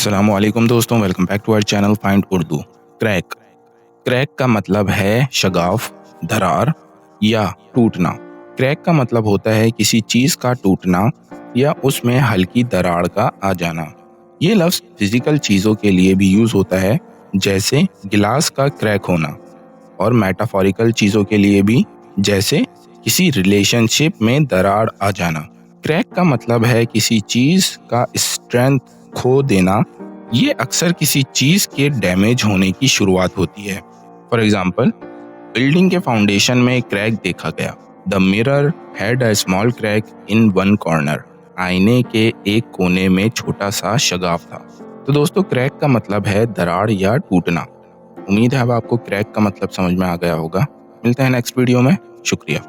अस्सलामुअलैकुम दोस्तों, welcome back to our channel find Urdu. Crack crack का मतलब है शगाफ, दरार या टूटना। क्रैक का मतलब होता है किसी चीज का टूटना या उसमें हल्की दरार का आ जाना। ये लफ्ज फिजिकल चीजों के लिए भी यूज होता है, जैसे गिलास का क्रैक होना, और मेटाफोरिकल चीजों के लिए भी, जैसे किसी रिलेशनशिप में दरार आ जाना। क्रैक का मतलब है किसी चीज का स्ट्रेंथ खो देना। ये अक्सर किसी चीज के डैमेज होने की शुरुआत होती है। फॉर एग्जाम्पल, बिल्डिंग के फाउंडेशन में क्रैक देखा गया। The mirror had a small crack in one corner. आईने के एक कोने में छोटा सा शगाफ था। तो दोस्तों, क्रैक का मतलब है दरार या टूटना। उम्मीद है अब आपको क्रैक का मतलब समझ में आ गया होगा। मिलते हैं नेक्स्ट वीडियो में। शुक्रिया।